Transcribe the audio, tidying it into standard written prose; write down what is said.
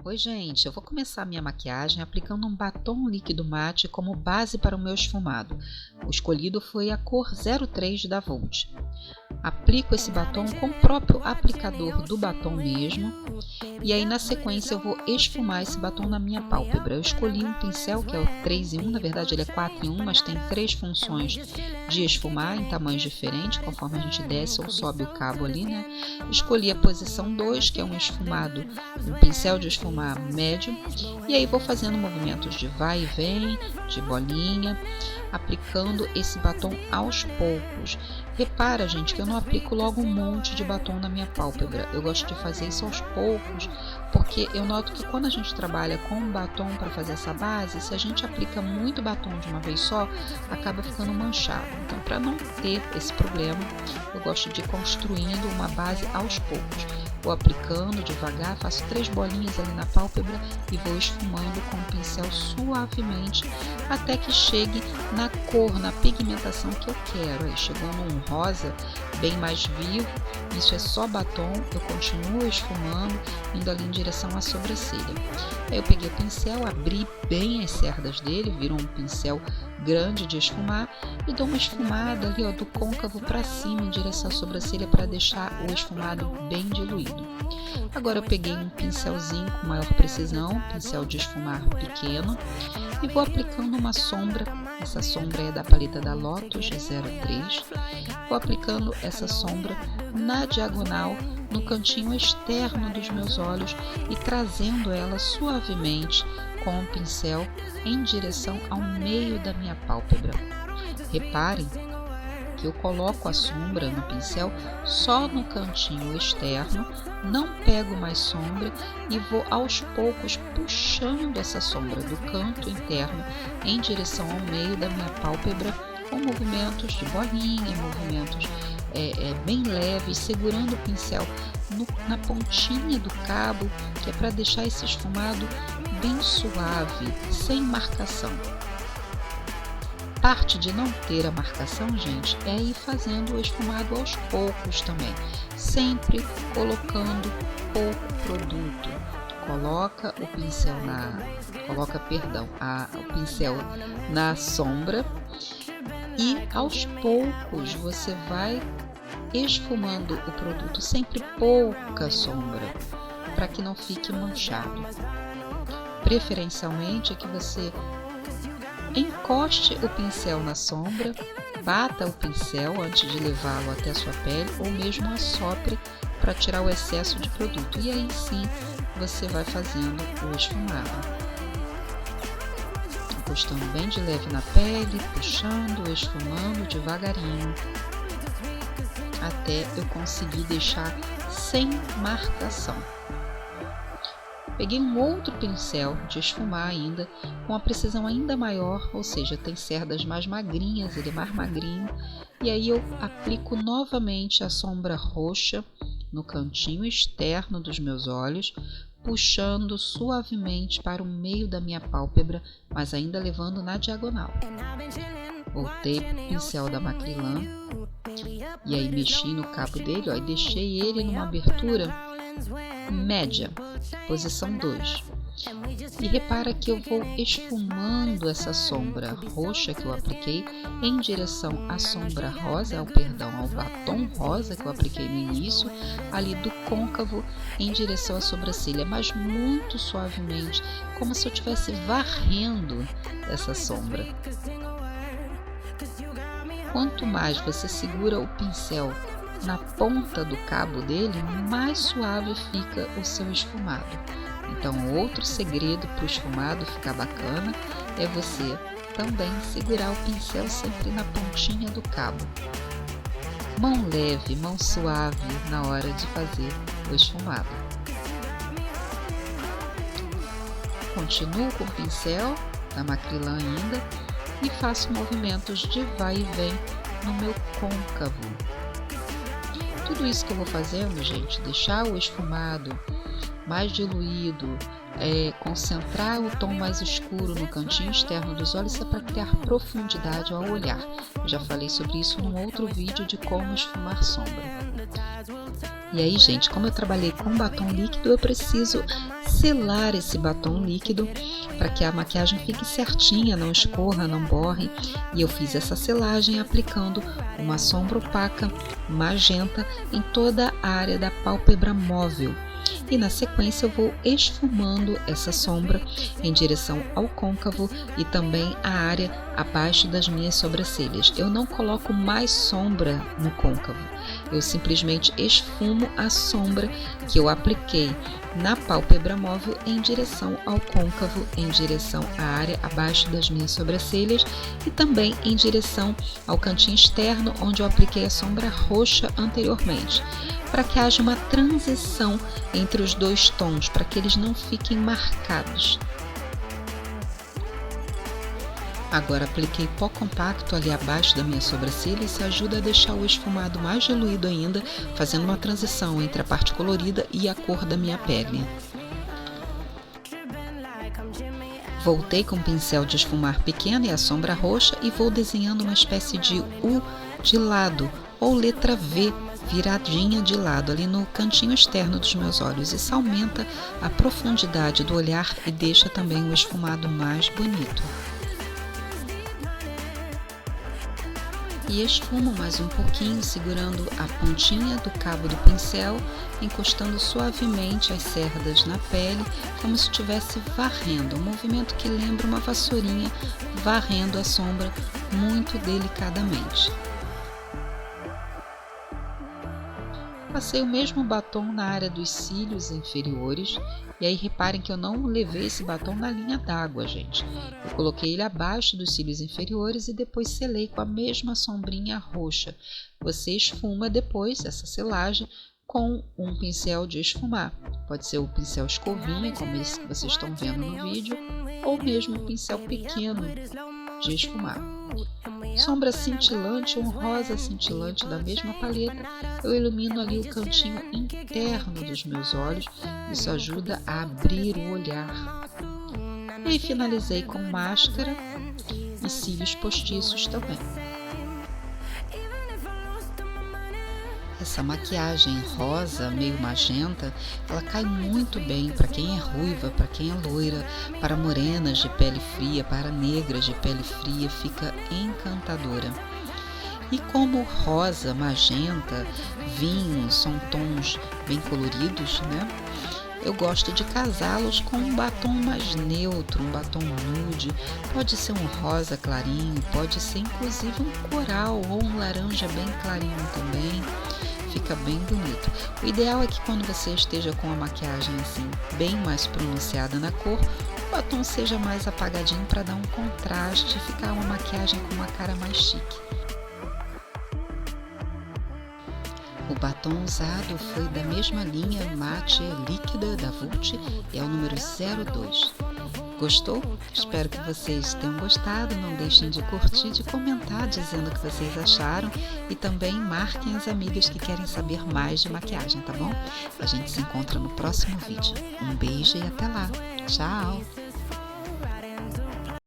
Oi gente, eu vou começar a minha maquiagem aplicando um batom líquido mate como base para o meu esfumado. O escolhido foi a cor 03 da Vult. Aplico esse batom com o próprio aplicador do batom mesmo. E aí na sequência eu vou esfumar esse batom na minha pálpebra. Eu escolhi um pincel que é o 3 em 1, na verdade ele é 4 em 1, mas tem 3 funções de esfumar em tamanhos diferentes, conforme a gente desce ou sobe o cabo ali, né? Escolhi a posição 2, que é um esfumado, um pincel de esfumar médio. E aí vou fazendo movimentos de vai e vem, de bolinha, aplicando esse batom aos poucos. Repara, gente, que eu não aplico logo um monte de batom na minha pálpebra. Eu gosto de fazer isso aos poucos, porque eu noto que quando a gente trabalha com batom para fazer essa base, se a gente aplica muito batom de uma vez só, acaba ficando manchado. Então, para não ter esse problema, eu gosto de ir construindo uma base aos poucos. Vou aplicando devagar, faço 3 bolinhas ali na pálpebra e vou esfumando com o pincel suavemente até que chegue na cor, na pigmentação que eu quero. Aí chegou num rosa bem mais vivo, isso é só batom, eu continuo esfumando, indo ali em direção à sobrancelha. Aí eu peguei o pincel, abri bem as cerdas dele, virou um pincel grande de esfumar e dou uma esfumada ali, ó, do côncavo para cima em direção à sobrancelha para deixar o esfumado bem diluído. Agora eu peguei um pincelzinho com maior precisão, pincel de esfumar pequeno, e vou aplicando uma sombra. Essa sombra é da paleta da Lotus 03. Vou aplicando essa sombra na diagonal, no cantinho externo dos meus olhos e trazendo ela suavemente com o pincel em direção ao meio da minha pálpebra. Reparem que eu coloco a sombra no pincel só no cantinho externo, não pego mais sombra e vou aos poucos puxando essa sombra do canto interno em direção ao meio da minha pálpebra com movimentos de bolinha, movimentos bem leves, segurando o pincel na pontinha do cabo, que é para deixar esse esfumado bem suave, sem marcação. Parte de não ter a marcação, gente, é ir fazendo o esfumado aos poucos também, sempre colocando pouco produto. Coloca o pincel o pincel na sombra e aos poucos você vai esfumando o produto, sempre pouca sombra, para que não fique manchado. Preferencialmente é que você encoste o pincel na sombra, bata o pincel antes de levá-lo até a sua pele ou mesmo assopre para tirar o excesso de produto. E aí sim você vai fazendo o esfumado. Encostando bem de leve na pele, puxando, esfumando devagarinho, até eu conseguir deixar sem marcação. Peguei um outro pincel de esfumar ainda, com a precisão ainda maior, ou seja, tem cerdas mais magrinhas, ele é mais magrinho, e aí eu aplico novamente a sombra roxa no cantinho externo dos meus olhos, puxando suavemente para o meio da minha pálpebra, mas ainda levando na diagonal. Voltei para o pincel da Macrylan, e aí mexi no cabo dele, ó, e deixei ele numa abertura média, posição 2. E repara que eu vou esfumando essa sombra roxa que eu apliquei em direção à sombra rosa, ao batom rosa que eu apliquei no início, ali do côncavo em direção à sobrancelha, mas muito suavemente, como se eu estivesse varrendo essa sombra. Quanto mais você segura o pincel na ponta do cabo dele, mais suave fica o seu esfumado. Então, outro segredo para o esfumado ficar bacana é você também segurar o pincel sempre na pontinha do cabo. Mão leve, mão suave na hora de fazer o esfumado. Continuo com o pincel da Macrylan ainda e faço movimentos de vai e vem no meu côncavo. Tudo isso que eu vou fazendo, gente, deixar o esfumado mais diluído, concentrar o tom mais escuro no cantinho externo dos olhos, é para criar profundidade ao olhar. Eu já falei sobre isso num outro vídeo de como esfumar sombra. E aí, gente, como eu trabalhei com batom líquido, eu preciso selar esse batom líquido para que a maquiagem fique certinha, não escorra, não borre. E eu fiz essa selagem aplicando uma sombra opaca magenta em toda a área da pálpebra móvel. E na sequência eu vou esfumando essa sombra em direção ao côncavo e também a área abaixo das minhas sobrancelhas. Eu não coloco mais sombra no côncavo, eu simplesmente esfumo a sombra que eu apliquei na pálpebra móvel em direção ao côncavo, em direção à área abaixo das minhas sobrancelhas e também em direção ao cantinho externo onde eu apliquei a sombra roxa anteriormente, para que haja uma transição entre os dois tons, para que eles não fiquem marcados. Agora apliquei pó compacto ali abaixo da minha sobrancelha, isso ajuda a deixar o esfumado mais diluído ainda, fazendo uma transição entre a parte colorida e a cor da minha pele. Voltei com o pincel de esfumar pequeno e a sombra roxa e vou desenhando uma espécie de U de lado ou letra V viradinha de lado ali no cantinho externo dos meus olhos. Isso aumenta a profundidade do olhar e deixa também o esfumado mais bonito. E esfumo mais um pouquinho, segurando a pontinha do cabo do pincel, encostando suavemente as cerdas na pele, como se estivesse varrendo, um movimento que lembra uma vassourinha varrendo a sombra muito delicadamente. Passei o mesmo batom na área dos cílios inferiores, e aí reparem que eu não levei esse batom na linha d'água, gente. Eu coloquei ele abaixo dos cílios inferiores e depois selei com a mesma sombrinha roxa. Você esfuma depois essa selagem com um pincel de esfumar. Pode ser o pincel escovinha, como esse que vocês estão vendo no vídeo, ou mesmo um pincel pequeno de esfumar. Sombra cintilante, um rosa cintilante da mesma paleta, eu ilumino ali o cantinho interno dos meus olhos, isso ajuda a abrir o olhar. E aí finalizei com máscara e cílios postiços também. Essa maquiagem rosa, meio magenta, ela cai muito bem para quem é ruiva, para quem é loira, para morenas de pele fria, para negras de pele fria, fica encantadora. E como rosa, magenta, vinho são tons bem coloridos, né? Eu gosto de casá-los com um batom mais neutro, um batom nude, pode ser um rosa clarinho, pode ser inclusive um coral ou um laranja bem clarinho também. Fica bem bonito. O ideal é que quando você esteja com a maquiagem assim bem mais pronunciada na cor, o batom seja mais apagadinho para dar um contraste e ficar uma maquiagem com uma cara mais chique. O batom usado foi da mesma linha mate líquida da Vult e é o número 02. Gostou? Espero que vocês tenham gostado. Não deixem de curtir, de comentar dizendo o que vocês acharam e também marquem as amigas que querem saber mais de maquiagem, tá bom? A gente se encontra no próximo vídeo. Um beijo e até lá. Tchau!